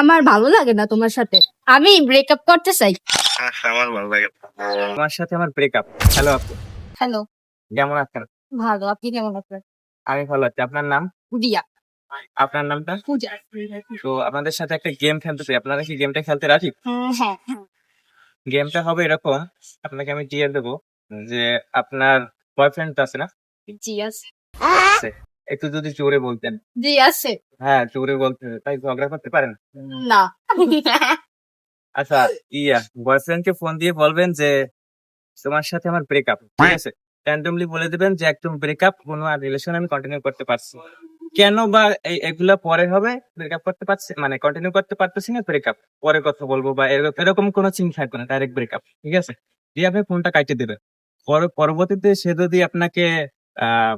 আমার ভালো লাগে না তোমার সাথে। আমি ব্রেকআপ করতে চাই। আচ্ছা, আমার ভালো লাগে। তোমার সাথে আমার ব্রেকআপ। হ্যালো আপু, হ্যালো, কেমন আছেন? ভালো। আপনি কেমন আছেন? আমি ভালো আছি। আপনার নাম? দিয়া। আপনার নামটা? পূজা। তো আপনাদের সাথে একটা গেম খেলতে চাই। আপনারা কি গেমটা খেলতে রাজি? হ্যাঁ। গেমটা হবে এরকম, আপনাকে আমি দিয়ে দেবো যে আপনার বয়ফ্রেন্ড আছে না? জি আছে। আছে। একটু যদি জোরে বলতেন। জি আছে। হ্যাঁ, জোরে বলতে হবে। তাই ঝগড়া করতে পারেন? না। আচ্ছা, বয়ফ্রেন্ডকে ফোন দিয়ে বলবেন যে তোমার সাথে আমার ব্রেকআপ, ঠিক আছে? র্যান্ডমলি বলে দিবেন যে একদম ব্রেকআপ, কোনো আর রিলেশন আমি কন্টিনিউ করতে পারছি না। কেন বা এগুলা পরে হবে, ব্রেকআপ করতে পারছি মানে কন্টিনিউ করতে পারতেছি না, ব্রেকআপ পরে কথা বলবো বা এরকম কোনো চিন্তা থাকবে না, ডাইরেক্ট ব্রেকআপ, ঠিক আছে? দিয়ে আপনি ফোনটা কাটিয়ে দেবেন। পরবর্তীতে সে যদি আপনাকে আহ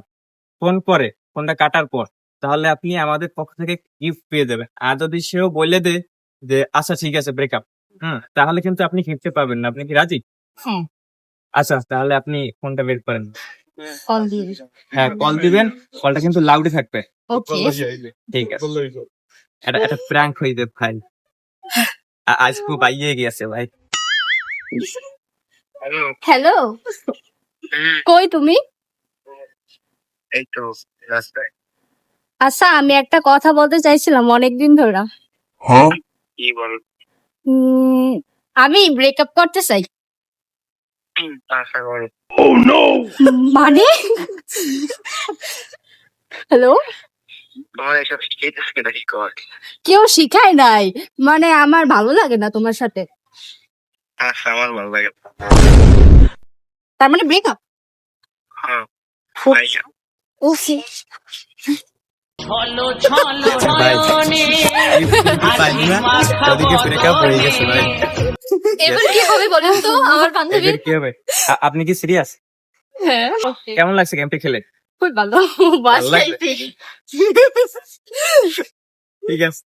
ফোন করে ফোনটা কাটার পর, তাহলে আপনি আমাদের পক্ষ থেকে গিফট পেয়ে যাবেন। আর যদি সেও বলে দেয় যে আচ্ছা ঠিক আছে ব্রেকআপ, তাহলে কিন্তু আপনি গিফট পাবেন না। আপনি কি রাজি? হ্যাঁ। আচ্ছা, তাহলে আপনি ফোনটা বের করেন। কল দিয়ে। হ্যাঁ, কল দিবেন। কলটা কিন্তু লাউডে থাকবে। ওকে। ঠিক আছে। এটা প্র্যাঙ্ক হয়ে যাবে ভাই। আজ খুব বাইয়ে গেছে ভাই। হ্যালো, কই তুমি? এই তো রাস্তায়। আচ্ছা, আমি একটা কথা বলতে চাইছিলাম অনেকদিন ধরে। কি বল? আমি ব্রেকআপ করতে চাই। আশা করি। মানে? হ্যালো, তোমার এসব শিখাইতেছে নাকি কর? কেউ শিখায় নাই। মানে আমার ভালো লাগে না তোমার সাথে। আচ্ছা, আমার ভালো লাগে। তার মানে ব্রেকআপ। হ্যাঁ, ওকে। ভাই পাইনি না, ওদিকে ব্রেকআপ হয়ে গেছে ভাই। এবার কি হবে বলেন তো আমার বান্ধবী? এবার কি হবে? আপনি কি সিরিয়াস? হ্যাঁ, কেমন লাগছে গেমটি খেলে? খুব ভালো। ভালো বাসায় লাগছে? ফিরি। ঠিক আছে।